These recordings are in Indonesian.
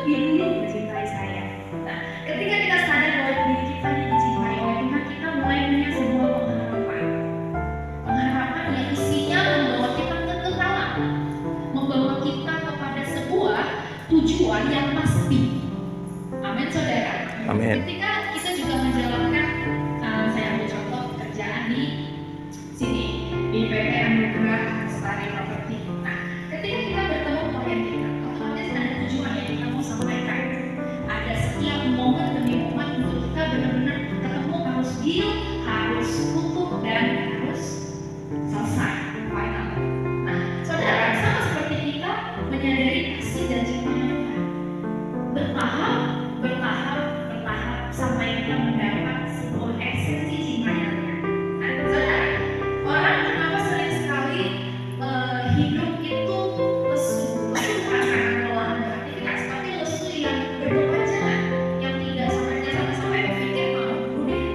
lebih dulu mencintai saya. Nah, ketika kita sadar bahwa diri kita dicintai oleh Tuhan, kita mulai punya sebuah pengharapan. Pengharapan yang isinya membawa kita ke kekekalan, membawa kita kepada sebuah tujuan yang pasti. Amin, saudara. Amin. Ketika kita juga menjalankan, saya ambil contoh pekerjaan di sini di PT Anugerah Lestari Properti. Nah, ketika kita bertemu klien kita, otomatis ada tujuan yang kita mau sampaikan. Ada setiap momen demi momen untuk kita benar-benar ketemu, harus deal, harus tutup, dan harus selesai final. Nah, saudara, sama seperti kita menyadari kasih dan cintanya Tuhan, bertahap sampai kita mendapat sebuah esensi cintanya Tuhan. Nah, saudara, orang kenapa sering sekali hidup itu lesu bukan karena kelelahan beraktivitas, tapi lesu yang berkepanjangan, yang tidak sampai berpikir mau bunuh diri.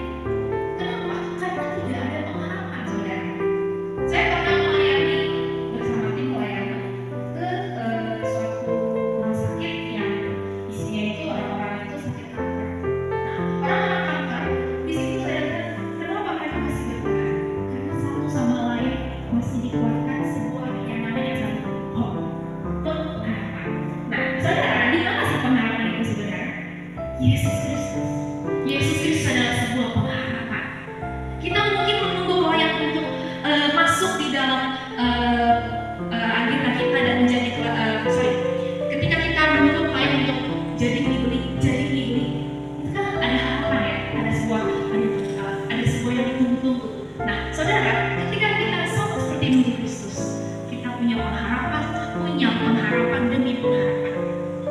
Kenapa? Karena tidak ada pengharapan, saudara. Saya pernah melayani bersama tim pelayanan ke suatu rumah sakit yang isinya itu orang-orang itu sakit kanker. Nah, orang-orang kanker di situ saya lihat kenapa mereka masih bertahan? Karena satu sama lain masih dikuatkan sebuah yang namanya satu hope, pengharapan. Nah, saudara, di mana sih pengharapan itu sebenarnya? Yesus Kristus. Yesus Kristus adalah sebuah pengharapan. Kita mungkin menunggu layak untuk masuk di dalam agenda kita dan menjadi ketika kita menunggu layak untuk jadi milik, itu kan ada harapan ya, ada sebuah yang ditunggu-tunggu. Nah, saudara, ketika kita sama seperti menunggu Kristus, kita punya pengharapan demi pengharapan.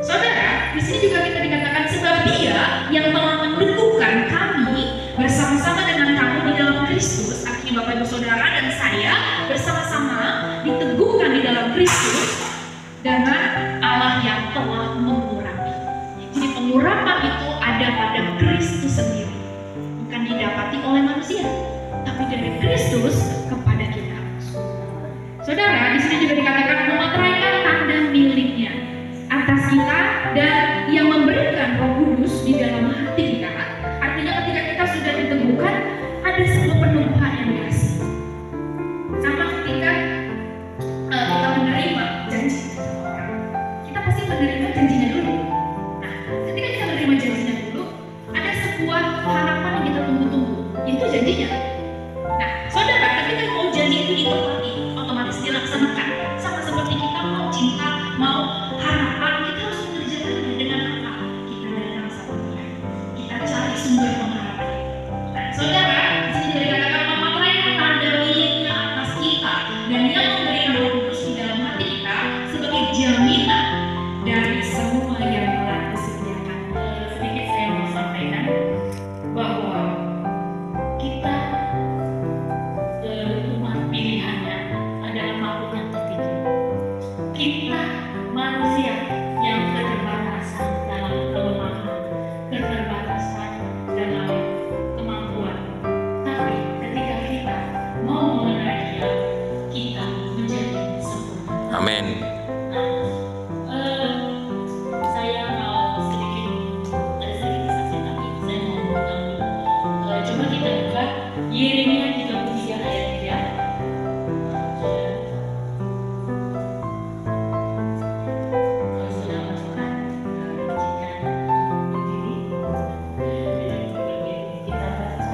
Saudara, di sini juga kita dikatakan sebab Dia yang telah meneguhkan kami bersama-sama dengan kamu di dalam Kristus. Artinya Bapak Ibu Saudara dan saya bersama-sama diteguhkan di dalam Kristus dengan Allah yang telah mengurapi. Jadi pengurapan itu ada pada Kristus sendiri, bukan didapati oleh manusia, tapi dari Kristus kepada kita. Saudara, di sini juga dikatakan memeteraikan tanda miliknya atas kita dan yang memberikan Roh Kudus di dalam hati kita. Artinya ketika kita sudah diteguhkan, ada sebuah penubuhan yang dikasih. Sama ketika kita menerima janji sama orang, kita pasti menerima janjinya dulu. Nah, ketika kita menerima janjinya dulu, ada sebuah harapan yang kita tunggu-tunggu, yaitu janjinya. Nah, saudara, ketika mau janji itu ditepati, otomatis dilaksanakan. Sama seperti kita mau cinta, mau harapan, kita harus mengerjakannya dengan apa? Kita datang sama Tuhan, kita cari sumber pengharapan. Nah, saudara, di sini dikatakan memeteraikan tanda miliknya atas kita dan yang memberikan Roh Kudus di dalam hati kita sebagai jaminan dari semua yang telah disediakan. Sedikit saya mau sampaikan bahwa kita umat pilihannya adalah makhluk yang tertinggi. Kita manusia yang keterbatasan dalam kelemahan, keterbatasan dalam kemampuan. Tapi ketika kita mau mengenal Dia, kita menjadi sempurna. Amin. Saya mau ada sedikit kesaksian, tapi saya mau mengulang. Coba kita buka Yeremia 33 ayat 3. Kalau sudah masukkan, jika berdiri, kita baca.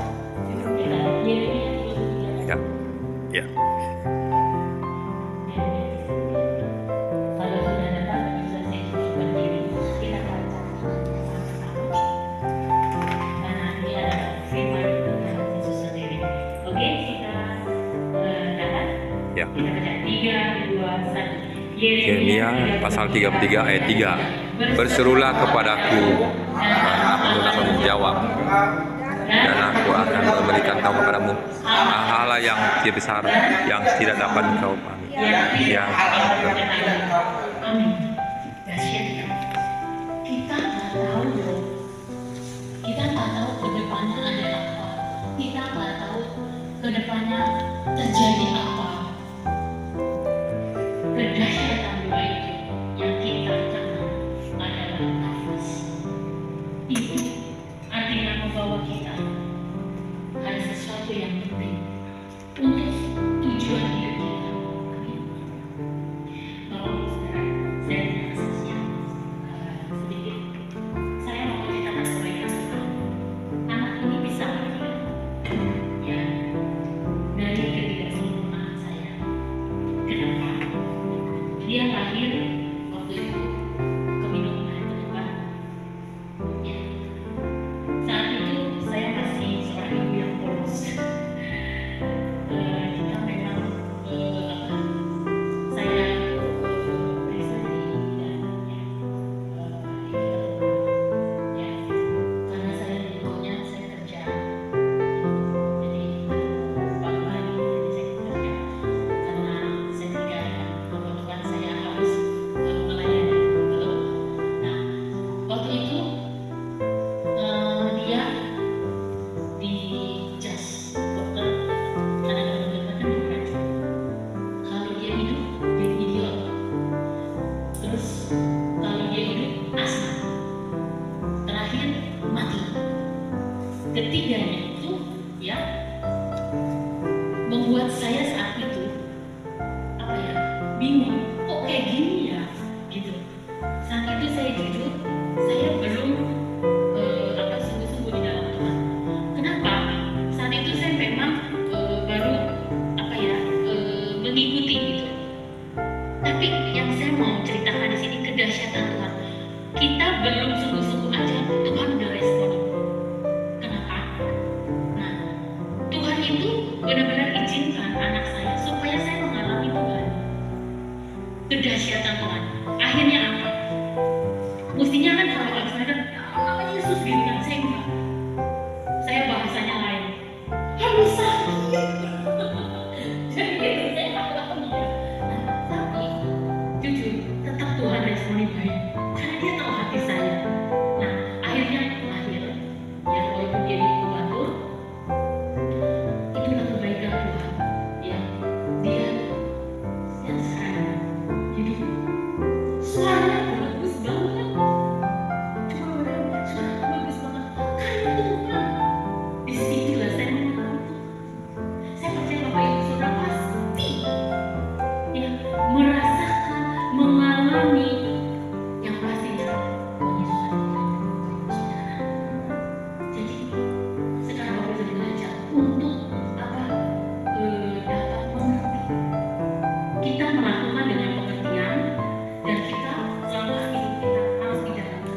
Kita Yeremia 33 ayat 3. Ya. Kalau sudah dapat bisa berdiri, kita baca sama-sama. Dan nanti ada firman Tuhan Yesus sendiri. Oke, kita dapat. Ya. Kita baca 3, 2, 1. Yeremia pasal 33 ayat 3. Berserulah kepadaku dan aku akan menjawab, dan aku akan memberikan kamu kepadamu hal-hal yang besar yang tidak dapat kau pahami. Yang Amin. Dahsyat ya. Kita nggak tahu loh. Kita nggak tahu ke depannya ada apa. Kita nggak tahu ke depannya terjadi apa. Kedahsyatan doa itu yang kita kenal adalah saya saat itu bingung, kok kayak gini ya gitu. Saat itu saya jujur, saya belum sungguh-sungguh di dalam Tuhan. Kenapa? Saat itu saya memang baru mengikuti gitu. Tapi yang saya mau ceritakan di sini kedahsyatan Tuhan. Kita belum sungguh-sungguh aja, Tuhan udah respon. Kenapa? Nah, Tuhan itu benar-benar izinkan anak saya supaya saya mengalami Tuhan. Kedahsyatan Tuhan. Akhirnya apa? Mestinya kan kalau Alexander, namanya Yesus gitu kan, saya enggak. Saya bahasanya lain. Harus sakit. Jadi gitu, saya takut dia. Nah, tapi jujur, tetap Tuhan responi baik. Karena dia tahu hati saya. Nah, akhirnya ya walaupun dia diinkubator, itulah kebaikan Tuhan. Ya, dia yang sekarang hidup. Suaranya bagus banget. Cuma benar suaranya bagus banget. Karena Tuhan. Disitulah saya mengalami Tuhan. Saya percaya Bapak Ibu Saudara pasti ya merasakan, mengalami yang pastinya Tuhan Yesus adalah saudara. Jadi sekarang Bapak Ibu belajar untuk dapat mengerti. Kita melakukan dengan pengertian dan kita selama hidup kita harus dijalankan.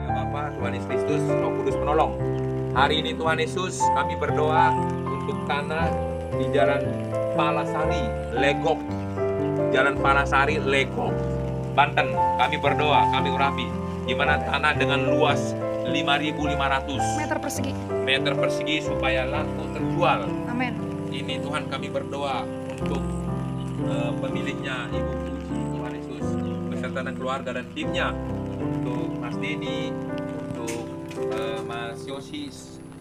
Ya Bapa, Tuhan Yesus Kristus, Roh Kudus penolong. Hari ini Tuhan Yesus, kami berdoa untuk tanah di Jalan Palasari, Legok. Jalan Palasari, Legok, Banten. Kami berdoa, kami urapi, di mana tanah dengan luas 5.500 meter persegi supaya laku terjual. Amin. Ini Tuhan kami berdoa untuk pemiliknya Ibu Suci, Tuhan Yesus, beserta dan keluarga dan timnya, untuk Mas Denny, untuk Mas Yosi,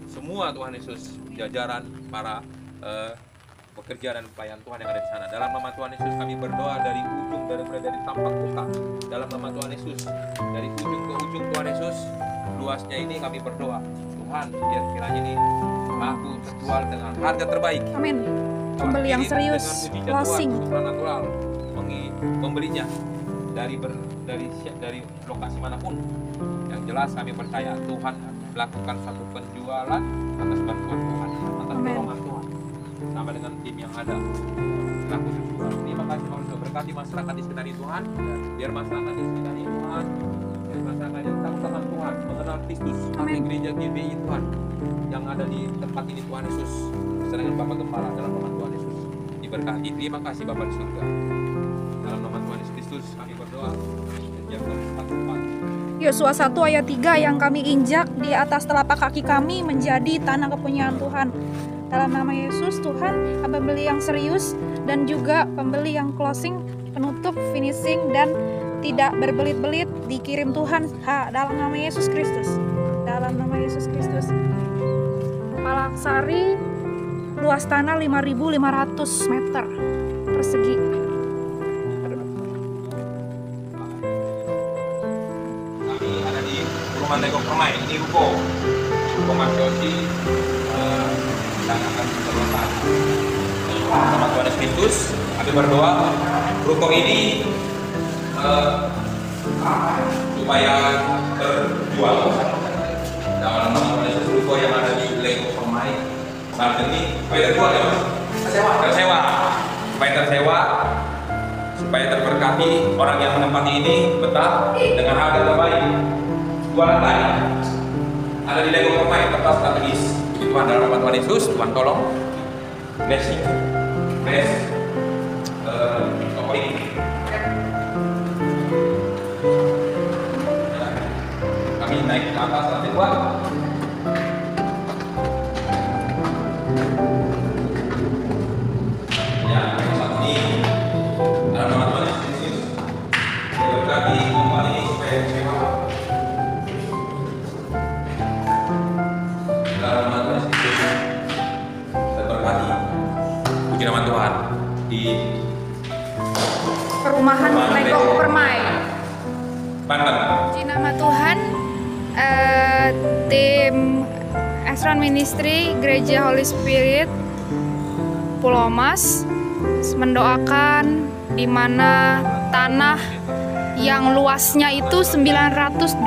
semua Tuhan Yesus, jajaran para pekerja dan pelayan Tuhan yang ada di sana. Dalam nama Tuhan Yesus kami berdoa dari ujung, dari tampak muka. Dalam nama Tuhan Yesus, dari ujung ke ujung Tuhan Yesus, luasnya ini kami berdoa, Tuhan biar kiranya ini laku terjual dengan harga terbaik. Amin. Pembeli yang serius, closing. Supranatural membelinya dari lokasi manapun. Yang jelas kami percaya Tuhan melakukan satu penjualan atas bantuan Tuhan, atas pertolongan Tuhan, sama dengan tim yang ada. Laku terjual. Terima kasih Tuhan sudah berkati masyarakat di sekitar ini Tuhan. Biar masyarakat di sekitar ini Tuhan, biar masyarakat yang tahu tentang Tuhan, mengenal Kristus, sampai gereja GBI Tuhan yang ada di tempat ini Tuhan Yesus, bersama dengan Bapak Gembala dalam nama Tuhan Yesus diberkati. Terima kasih Bapak di surga. Dalam nama Tuhan Yesus Kristus kami berdoa. Yosua 1 ayat 3, yang kami injak di atas telapak kaki kami menjadi tanah kepunyaan Tuhan. Dalam nama Yesus, Tuhan, pembeli yang serius dan juga pembeli yang closing, penutup, finishing, dan tidak berbelit-belit dikirim Tuhan dalam nama Yesus Kristus. Dalam nama Yesus Kristus. Palasari, luas tanah 5.500 meter persegi. Kami ada di perumahan Legok Permai. Ini ruko Mas Yosi dan akan terletak. Sama Tuhan Yesus Kristus, kami berdoa ruko ini supaya terjual. Dalam nama Tuhan Yesus, ruko yang ada di Legok Permai Banten ini supaya terjual ya Mas? Tersewa. Supaya tersewa, supaya terberkati orang yang menempati ini betah dengan harga terbaik. jualan lain ada di Lego Permai tempat strategis. Tuhan dalam nama Tuhan Yesus, Tuhan tolong blessing, bless toko ini. Kami naik ke atas lantai 2. Ya, saat ini dalam nama Tuhan Yesus berkati tempat ini supaya istimewa. Dalam nama Tuhan Yesus terberkati. Puji nama Tuhan di Perumahan Lego Permai. Banten. Puji nama Tuhan. Tim Esron Ministry Gereja Holy Spirit Pulau Mas mendoakan di mana tanah yang luasnya itu 924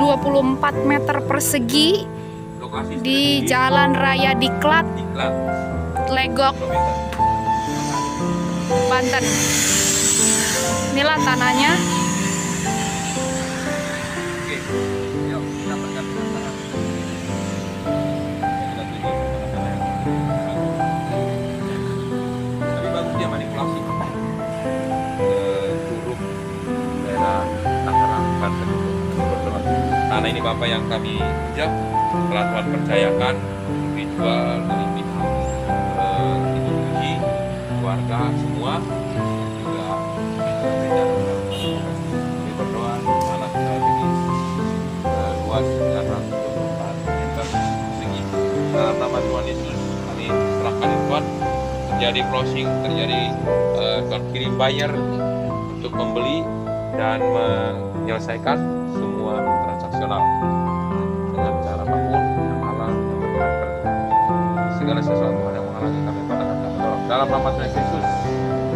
meter persegi Lokasi di Jalan Raya Diklat, Diklat. Legok, Banten. Inilah tanahnya. Oke, yuk kita berganti tangan. Kita tuju kepada yang tapi bagus dia manipulasi Curug daerah Tangerang, Banten itu berdoa. Tanah ini Bapak yang kami injak telah Tuhan percayakan dijual dari pihak Ibu Puji, keluarga semua juga kami berdoa tanah kita ini luas 924 meter persegi. Dalam nama Tuhan Yesus kami serahkan Tuhan, terjadi closing, terjadi Tuhan kirim buyer untuk membeli dan menyelesaikan semua transaksional dengan cara apapun yang halal yang bermanfaat. Segala sesuatu yang menghalangi kami pada kami tolong. Dalam nama Tuhan Yesus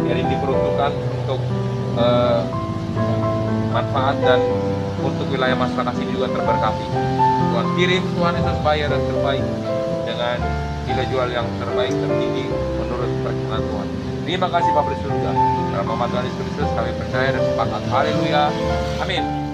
yang diperuntukkan untuk manfaat dan untuk wilayah masyarakat ini juga terberkati. Tuhan kirim Tuhan Yesus buyer yang terbaik dengan nilai jual yang terbaik tertinggi menurut perkenan Tuhan. Terima kasih Bapa di surga. Dalam nama Tuhan Yesus Kristus kami percaya dan sepakat. Haleluya. Amin.